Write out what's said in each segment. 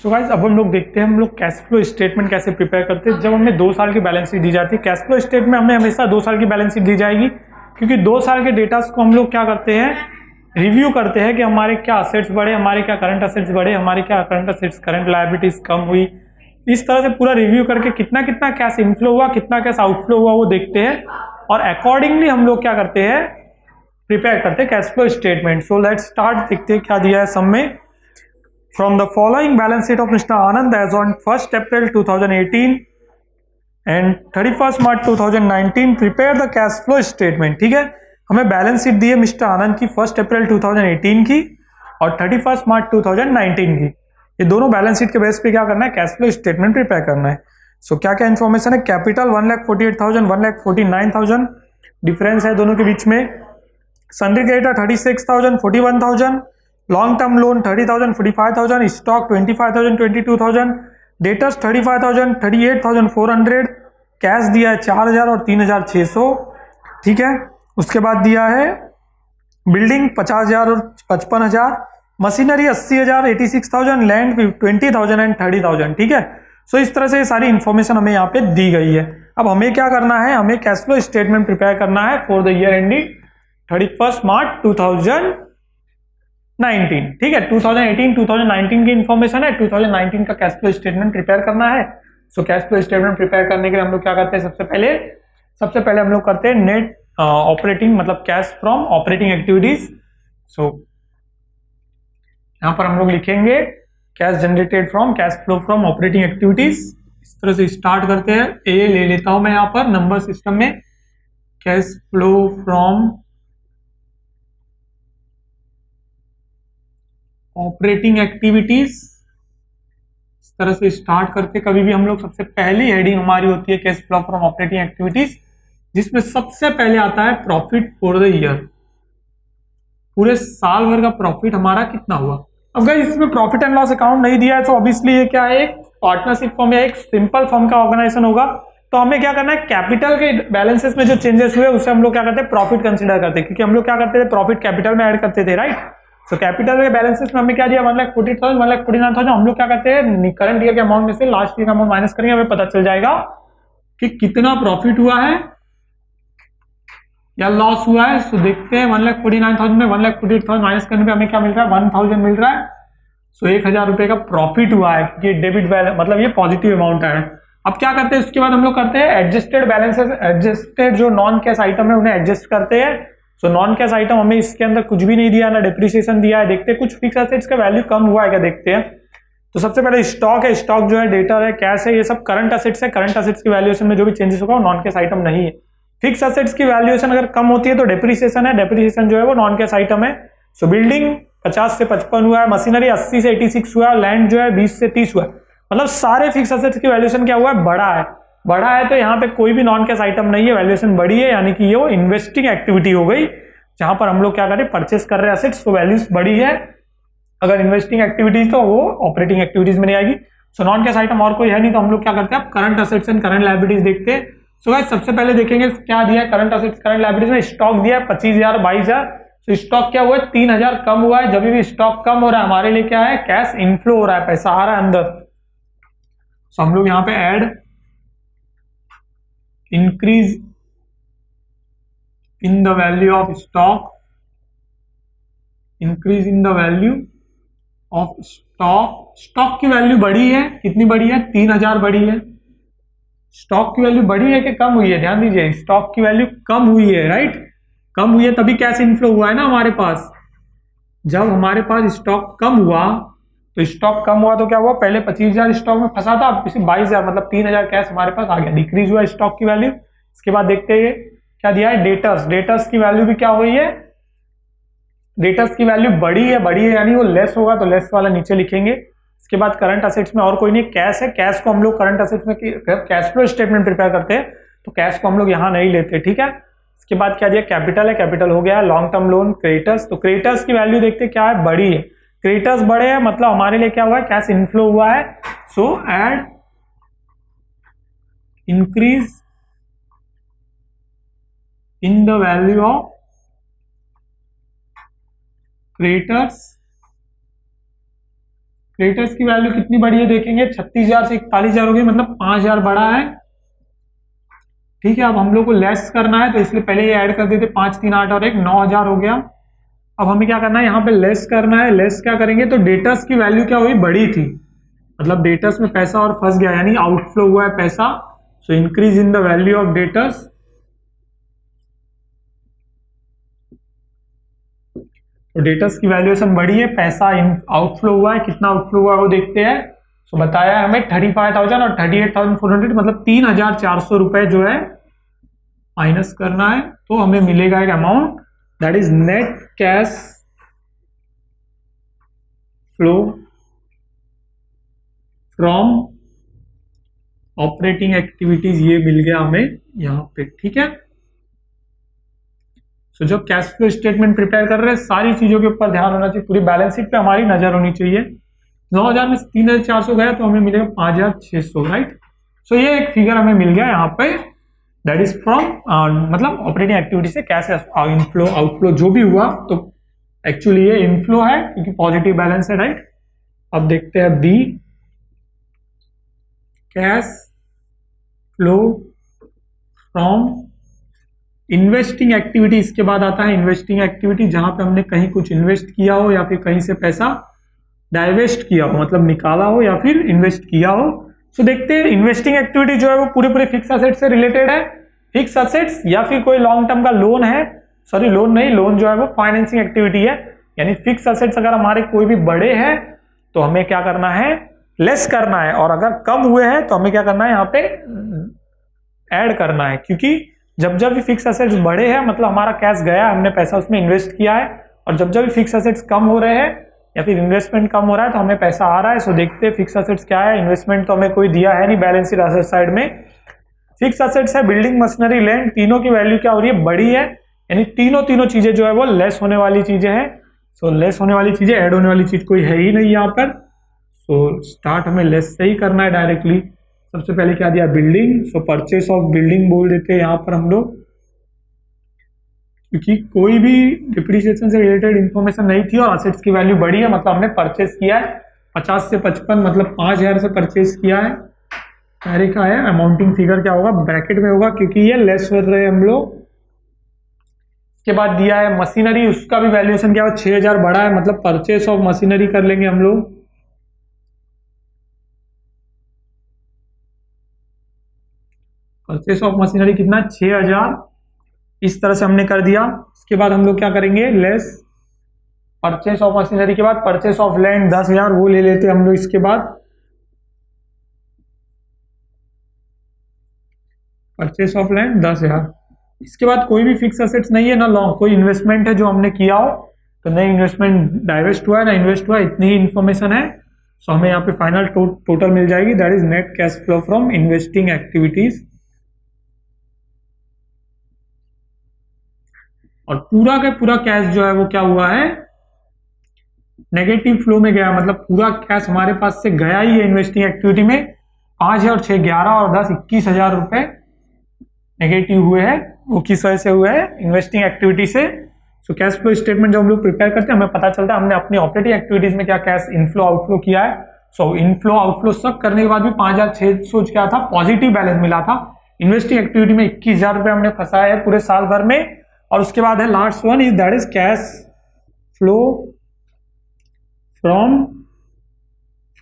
So guys अब हम लोग देखते हैं हम लोग कैश फ्लो स्टेटमेंट कैसे प्रिपेयर करते हैं। जब हमें 2 साल की बैलेंस शीट दी जाती है, कैश फ्लो स्टेटमेंट में हमें हमेशा 2 साल की बैलेंस शीट दी जाएगी, क्योंकि 2 साल के डेटा को हम लोग क्या करते हैं, रिव्यू करते हैं कि हमारे क्या असेट्स बढ़े, हमारे क्या करंट असेट्स बढ़े, हमारे क्या करंट असेट्स करंट लायबिलिटीज कम हुई। इस तरह से पूरा रिव्यू करके कितना कितना कैश इनफ्लो हुआ, कितना कैश आउटफ्लो हुआ वो देखते हैं, और अकॉर्डिंगली हम लोग क्या करते हैं, प्रिपेयर करते हैं cash flow statement. So let's start, देखते हैं क्या दिया है सब में। From the following balance sheet of Mr. Anand as on 1st April 2018 and 31st March 2019, prepare the cash flow statement। ठीक है, हमें बैलेंस शीट दी है मिस्टर आनंद की 1 अप्रैल 2018 की और 31 मार्च 2019 की। ये दोनों बैलेंस शीट के बेस पे क्या करना है, कैश फ्लो स्टेटमेंट प्रिपेयर करना है। सो क्या क्या इन्फॉर्मेशन है, कैपिटल 1,48,000 1,49,000 डिफरेंस है दोनों के बीच में। Sundry creditor 36,000 41,000, long term loan 30,000 45,000, stock 25,000 22,000, debtors 35,000 38,400, cash दिया है 4,000 और 3,600। ठीक है, उसके बाद दिया है बिल्डिंग 50,000 और 55,000, मशीनरी 80,000 86,000, लैंड 20,000 एंड 30,000। ठीक है, सो इस तरह से सारी इंफॉर्मेशन हमें यहाँ पे दी गई है। अब हमें क्या करना है, हमें कैश फ्लो स्टेटमेंट प्रिपेयर करना है फॉर द ईयर एंडिंग 31 मार्च 2019। ठीक है, 2018 2019 की इंफॉर्मेशन है, 2019 का कैश फ्लो स्टेटमेंट प्रिपेयर करना है। So cash flow statement prepare करने के लिए हम लोग क्या करते हैं, सबसे पहले हम लोग करते हैं नेट ऑपरेटिंग, मतलब कैश फ्रॉम ऑपरेटिंग एक्टिविटीज। सो यहां पर हम लोग लिखेंगे cash generated from, cash flow from operating activities. इस तरह से स्टार्ट करते हैं। ए ले लेता हूं मैं यहाँ पर नंबर सिस्टम में, cash flow from operating activities. इस तरह से स्टार्ट करते, कभी भी हम लोग सबसे पहली हेडिंग हमारी होती है cash flow from operating activities, जिसमें सबसे पहले आता है प्रॉफिट फॉर द ईयर, पूरे साल भर का प्रॉफिट हमारा कितना हुआ। अब गाइस इसमें प्रॉफिट एंड लॉस अकाउंट नहीं दिया है, तो ऑब्वियसली ये क्या है, एक पार्टनरशिप फर्म या एक सिंपल फर्म का ऑर्गेनाइजेशन होगा। तो हमें क्या करना है, कैपिटल के बैलेंसेस में जो चेंजेस हुए उससे हम लोग क्या करते हैं, प्रॉफिट कंसिडर करते हैं, क्योंकि हम लोग क्या करते थे, प्रॉफिट कैपिटल में ऐड करते थे, राइट। सो कैपिटल के बैलेंसेस में हमें क्या दिया, 1,40,000 1,49,000। हम लोग क्या करते हैं, करंट ईयर के अमाउंट में से लास्ट ईयर का अमाउंट माइनस करेंगे, हमें पता चल जाएगा कि कितना प्रॉफिट हुआ है या लॉस हुआ है। सो देखते हैं 1,49,000 में 1,48,000 माइनस करने पे हमें क्या मिल रहा है, 1,000 मिल रहा है। सो 1,000 रुपए का प्रॉफिट हुआ है, ये डेबिट बैलेंस, मतलब ये पॉजिटिव अमाउंट है। अब क्या करते हैं, उसके बाद हम लोग करते हैं एडजस्टेड बैलेंसेस, एडजस्टेड जो नॉन कैश आइटम है उन्हें एडजस्ट करते हैं। सो नॉन कैश आइटम हमें इसके अंदर कुछ भी नहीं दिया, ना डिप्रिसिएशन दिया है। देखते हैं कुछ फिक्स एसेट्स का वैल्यू कम हुआ है क्या, देखते हैं। तो सबसे पहले स्टॉक है, स्टॉक जो है, डेटर है, कैश है, ये सब करंट असेट्स है। करंट असेट्स की वैल्यूएशन में जो भी चेंजेस होगा वो नॉन कैश आइटम नहीं है। फिक्स असेट्स की वैल्यूएशन अगर कम होती है तो डेप्रिसिएशन है, डेप्रिसिएशन जो है वो नॉन कैश आइटम है। सो बिल्डिंग 50 से 55 हुआ है, मशीनरी 80 से 86 हुआ है, लैंड जो है 20 से 30 हुआ है। मतलब सारे फिक्स असेट्स की वैल्यूएशन क्या हुआ है, बढ़ा है। तो यहाँ पे कोई भी नॉन कैश आइटम नहीं है, वैल्यूएशन बढ़ी है, यानी कि ये वो इन्वेस्टिंग एक्टिविटी हो गई, जहां पर हम लोग क्या करें, परचेस कर रहे हैं असेट्स, तो वैल्यूज बढ़ी है। अगर इन्वेस्टिंग एक्टिविटीज तो वो ऑपरेटिंग एक्टिविटीज में नहीं आएगी। सो नॉन कैश आइटम और कोई है नहीं, तो हम लोग क्या करते हैं, current assets and current liabilities देखते हैं। सो गाइस सबसे पहले देखेंगे क्या दिया है करंट असेट्स करंट लायबिलिटीज में। स्टॉक दिया है 25,000 22,000। तो स्टॉक क्या हुआ है, 3,000 कम हुआ है। जब भी स्टॉक कम हो रहा है हमारे लिए क्या है, कैश इनफ्लो हो रहा है, पैसा आ रहा है अंदर। सो हम लोग यहाँ पे add increase in the value of stock, increase in the value of stock. Stock की वैल्यू बढ़ी है, कितनी बढ़ी है, 3,000 बढ़ी है। स्टॉक की वैल्यू बढ़ी है कि कम हुई है, ध्यान दीजिए, स्टॉक की वैल्यू कम हुई है, राइट। कम हुई है तभी कैश इनफ्लो हुआ है ना हमारे पास। जब हमारे पास स्टॉक कम हुआ, तो स्टॉक कम हुआ तो क्या हुआ, पहले 25,000 स्टॉक में फंसा था, अब 22,000 मतलब 3,000 कैश हमारे पास आ गया, डिक्रीज हुआ स्टॉक की वैल्यू। इसके बाद देखते हैं क्या दिया है, डेटर्स। डेटर्स की वैल्यू भी क्या हुई है, डेटर्स की वैल्यू बढ़ी है, यानी वो लेस होगा तो लेस वाला नीचे लिखेंगे। इसके बाद करंट असेट्स में और कोई नहीं, कैश है। कैश को हम लोग करंट असेट्स में कैश फ्लो स्टेटमेंट प्रिपेयर करते हैं तो कैश को हम लोग यहाँ नहीं लेते, ठीक है। इसके बाद क्या दिया, कैपिटल है, कैपिटल हो गया। लॉन्ग टर्म लोन, क्रेडिटर्स, तो क्रेडिटर्स की वैल्यू देखते क्या है, बड़ी है। क्रेडिटर्स बड़े हैं मतलब हमारे लिए क्या हुआ है, कैश इनफ्लो हुआ है। So add increase in the value of creditors creditors की वैल्यू कितनी बड़ी है देखेंगे, 36,000 से 41,000 हो गई, मतलब 5,000 बड़ा है। ठीक है, अब हम लोग को लेस करना है तो इसलिए पहले ये ऐड कर देते, 5 3 8 और 1 9,000 हो गया। अब हमें क्या करना है, यहाँ पे लेस करना है। लेस क्या करेंगे, तो डेटर्स की वैल्यू क्या हुई, बड़ी थी, मतलब डेटर्स में पैसा और फंस गया, यानी आउटफ्लो हुआ है पैसा। So increase in the value of debtors. तो डेटर्स की वैल्यूएशन बढ़ी है, पैसा आउटफ्लो हुआ है, कितना आउटफ्लो हुआ है वो देखते हैं। सो बताया हमें 35,000 और 38,400, मतलब 3,400 रुपए जो है माइनस करना है, तो हमें मिलेगा एक amount, that is net cash flow from operating activities. ये मिल गया हमें यहां पे। ठीक है, तो जब कैश फ्लो स्टेटमेंट प्रिपेयर कर रहे हैं सारी चीजों के ऊपर ध्यान होना चाहिए, पूरी बैलेंस शीट पे हमारी नजर होनी चाहिए। 9,000 में 3,400 गया तो हमें मिलेगा 5,600, राइट। सो ये एक फिगर हमें मिल गया यहाँ पे, दैट इज फ्रॉम मतलब ऑपरेटिंग एक्टिविटी से कैश इनफ्लो आउटफ्लो जो भी हुआ, तो एक्चुअली ये इनफ्लो है क्योंकि पॉजिटिव बैलेंस है, राइट। अब देखते हैं B, cash flow from investing activity. इसके बाद आता है इन्वेस्टिंग एक्टिविटी, जहां पे हमने कहीं कुछ इन्वेस्ट किया हो या फिर कहीं से पैसा डाइवेस्ट किया हो, मतलब निकाला हो या फिर इन्वेस्ट किया हो। सो देखते हैं इन्वेस्टिंग एक्टिविटी जो है वो पूरे फिक्स असेट से रिलेटेड है। फिक्स असेट्स या फिर कोई लॉन्ग टर्म का लोन है, सॉरी लोन नहीं, लोन जो है वो फाइनेंसिंग एक्टिविटी है। यानी फिक्स असेट्स अगर हमारे कोई भी बड़े हैं तो हमें क्या करना है, लेस करना है, और अगर कम हुए हैं तो हमें क्या करना है, यहाँ पे ऐड करना है। क्योंकि जब जब भी फिक्स असेट्स बढ़े हैं मतलब हमारा कैश गया है, हमने पैसा उसमें इन्वेस्ट किया है, और जब जब भी फिक्स असेट्स कम हो रहे हैं या फिर इन्वेस्टमेंट कम हो रहा है तो हमें पैसा आ रहा है। सो देखते हैं फिक्स असेट्स क्या है। इन्वेस्टमेंट तो हमें कोई दिया है नहीं बैलेंस शीट असेट साइड में। फिक्स असेट्स है बिल्डिंग, मशीनरी, लैंड, तीनों की वैल्यू क्या हो रही है, बड़ी है, यानी तीनों चीजें जो है वो लेस होने वाली चीजें हैं। सो लेस होने वाली चीजें, ऐड होने वाली चीज कोई है ही नहीं यहाँ पर। सो स्टार्ट हमें लेस से ही करना है डायरेक्टली। सबसे पहले क्या दिया, building. So purchase of building बोल देते हैं यहाँ पर हम लोग, क्योंकि कोई भी डिप्रिसिएशन से रिलेटेड इंफॉर्मेशन नहीं थी और असेट्स की वैल्यू बढ़ी है, मतलब हमने परचेस किया है 50 से 55, मतलब 5,000 से परचेस किया है। सारे का है अमाउंटिंग फिगर क्या होगा, ब्रैकेट में होगा क्योंकि ये लेस हो रहे हैं हम लोग। इसके बाद दिया है मशीनरी, उसका भी वैल्यूएशन क्या हो, 6,000 बढ़ा है, मतलब परचेस ऑफ मशीनरी कर लेंगे हम लोग। परचेस ऑफ मशीनरी कितना, 6,000, इस तरह से हमने कर दिया। इसके बाद हम लोग क्या करेंगे, लेस परचेस ऑफ मशीनरी के बाद परचेस ऑफ लैंड 10,000, वो ले लेते हम लोग। इसके बाद परचेस ऑफ लैंड 10,000। इसके बाद कोई भी फिक्स असेट्स नहीं है ना लॉन्ग, कोई इन्वेस्टमेंट है जो हमने किया हो, तो नई इन्वेस्टमेंट डाइवेस्ट हुआ है ना इन्वेस्ट हुआ, इतनी ही इन्फॉर्मेशन है। सो हमें यहाँ पे फाइनल टोटल मिल जाएगी, that is net cash flow from investing activities. और पूरा का पूरा कैश जो है वो क्या हुआ है, नेगेटिव फ्लो में गया, मतलब पूरा कैश हमारे पास से गया ही है इन्वेस्टिंग एक्टिविटी में। 5 है और 6 11 और 10 21,000 रुपए नेगेटिव हुए हैं। वो किस वजह से हुए हैं, इन्वेस्टिंग एक्टिविटी से। सो कैश फ्लो स्टेटमेंट जब हम लोग प्रिपेयर करते हैं हमें पता चलता है हमने अपनी ऑपरेटिंग एक्टिविटीज में क्या कैश इनफ्लो आउटफ्लो किया है। सो इनफ्लो आउटफ्लो सब करने के बाद भी 5,600 क्या था, पॉजिटिव बैलेंस मिला था। इन्वेस्टिंग एक्टिविटी में 21,000 रुपए हमने फंसाया है पूरे साल भर में। और उसके बाद है last one is that is cash flow from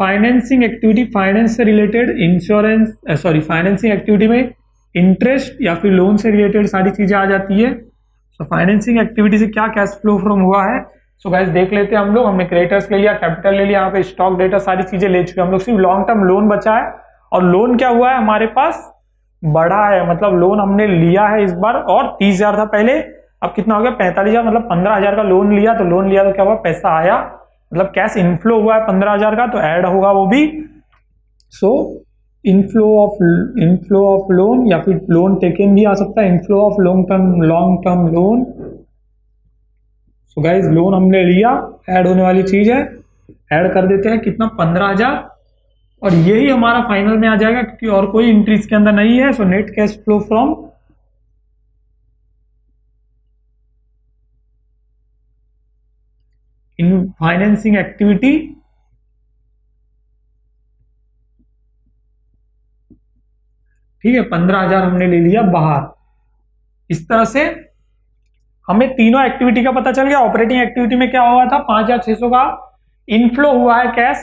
financing activity. Finance से related insurance, sorry financing activity में इंटरेस्ट या फिर लोन से रिलेटेड सारी चीजें आ जाती है। सो फाइनेंसिंग एक्टिविटी से क्या कैश फ्लो फ्रॉम हुआ है। सो गाइस देख लेते हैं हम लोग, हमने क्रेडिटर्स ले लिया, कैपिटल ले लिया, यहाँ पे स्टॉक डेटा सारी चीजें ले चुके हैं हम लोग, सिर्फ लॉन्ग टर्म लोन बचा है। और लोन क्या हुआ है हमारे पास, बड़ा है, मतलब लोन हमने लिया है इस बार, और 30,000 था पहले, अब कितना हो गया 45,000, मतलब 15,000 का लोन लिया। तो लोन लिया तो क्या हुआ, पैसा आया, मतलब कैश इनफ्लो हुआ है 15,000 का, तो ऐड होगा वो भी। सो इनफ्लो ऑफ लोन या फिर लोन टेकन भी आ सकता है, inflow of long term loan. So guys loan हमने लिया, ऐड होने वाली चीज है, ऐड कर देते हैं कितना 15,000, और यही हमारा फाइनल में आ जाएगा क्योंकि और कोई एंट्री इसके अंदर नहीं है। So net cash flow from in financing activity ठीक है, 15,000 हमने ले लिया बाहर। इस तरह से हमें तीनों एक्टिविटी का पता चल गया। ऑपरेटिंग एक्टिविटी में क्या हुआ था, 5,600 का इनफ्लो हुआ है कैश,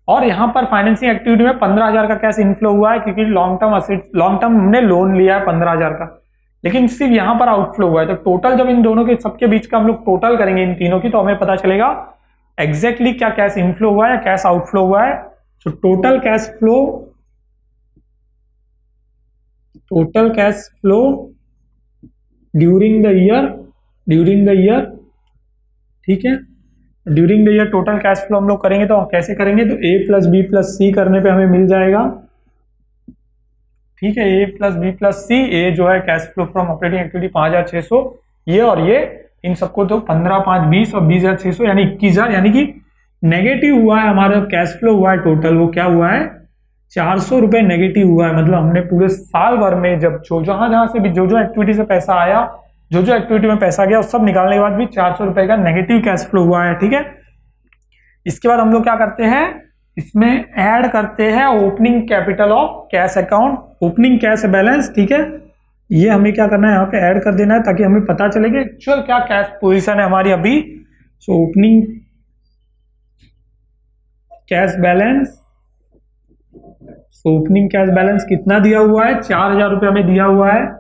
और यहां पर फाइनेंसिंग एक्टिविटी में 15,000 का कैश इनफ्लो हुआ है, क्योंकि लॉन्ग टर्म हमने लोन लिया है 15,000 का, लेकिन सिर्फ यहां पर आउटफ्लो हुआ है। तो टोटल जब इन दोनों के सबके बीच का हम लोग टोटल करेंगे इन तीनों की, तो हमें पता चलेगा एग्जैक्टली क्या कैश इनफ्लो हुआ है या कैश आउटफ्लो हुआ है। So total cash flow during the year, ठीक है, during the year total cash flow हम लोग करेंगे तो कैसे करेंगे, तो ए प्लस बी प्लस सी करने पे हमें मिल जाएगा। ठीक है, ए प्लस बी प्लस सी, ए जो है cash flow from operating activity 5,600, ये और ये, इन सबको तो 15, 5, 20 और 20,600 यानी 21,000, यानी कि नेगेटिव हुआ है हमारा कैश फ्लो हुआ है टोटल, वो क्या हुआ है, 400 रुपए नेगेटिव हुआ है। मतलब हमने पूरे साल भर में जब जहां से भी जो एक्टिविटी से पैसा आया, जो एक्टिविटी में पैसा गया, उस सब निकालने के बाद भी 400 रुपए का नेगेटिव कैश फ्लो हुआ है। ठीक है, इसके बाद हम लोग क्या करते हैं, इसमें ऐड करते हैं opening capital of cash account, opening cash balance. ठीक है, ये हमें क्या करना है, यहाँ पे ऐड कर देना है ताकि हमें पता चले कि एक्चुअल क्या कैश पोजीशन है हमारी अभी। So opening cash balance, opening cash balance कितना दिया हुआ है, 4,000 रुपये हमें दिया हुआ है।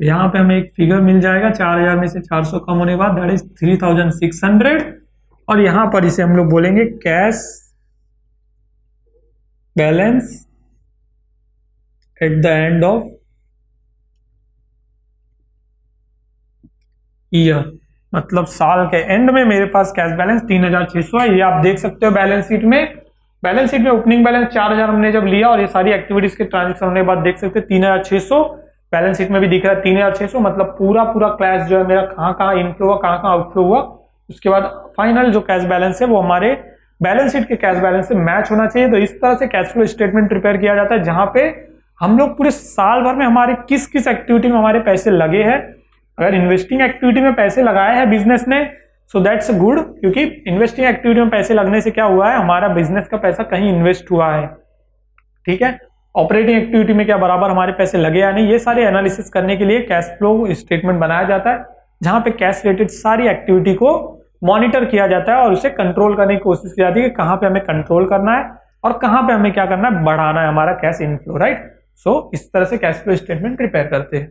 यहाँ पे हमें एक फिगर मिल जाएगा, 4,000 में से 400 कम होने के बाद दैट इज 3,600, और यहां पर इसे हम लोग बोलेंगे cash balance at the end of year. मतलब साल के एंड में मेरे पास कैश बैलेंस 3,600 है। ये आप देख सकते हो बैलेंस शीट में। बैलेंस शीट में ओपनिंग बैलेंस 4,000 हमने जब लिया और ये सारी एक्टिविटीज के ट्रांजेक्शन होने के बाद देख सकते हैं 3,600, बैलेंस शीट में भी दिख रहा है 3,600। मतलब पूरा कैश जो है मेरा कहाँ इनफ्लो हुआ, कहाँ आउटफ्लो हुआ, उसके बाद फाइनल जो कैश बैलेंस है वो हमारे बैलेंस शीट के कैश बैलेंस से मैच होना चाहिए। तो इस तरह से कैश फ्लो स्टेटमेंट प्रिपेयर किया जाता है, जहां पे हम लोग पूरे साल भर में हमारे किस किस एक्टिविटी में हमारे पैसे लगे हैं। अगर इन्वेस्टिंग एक्टिविटी में पैसे लगाए हैं बिजनेस ने, सो दैट्स गुड, क्योंकि इन्वेस्टिंग एक्टिविटी में पैसे लगने से क्या हुआ है, हमारा बिजनेस का पैसा कहीं इन्वेस्ट हुआ है। ठीक है, ऑपरेटिंग एक्टिविटी में क्या बराबर हमारे पैसे लगे या नहीं, ये सारे एनालिसिस करने के लिए कैश फ्लो स्टेटमेंट बनाया जाता है, जहां पे कैश रिलेटेड सारी एक्टिविटी को मॉनिटर किया जाता है और उसे कंट्रोल करने की कोशिश की जाती है कि कहां पे हमें कंट्रोल करना है और कहां पे हमें क्या करना है, बढ़ाना है हमारा कैश इनफ्लो, राइट। सो इस तरह से कैश फ्लो स्टेटमेंट प्रिपेयर करते हैं।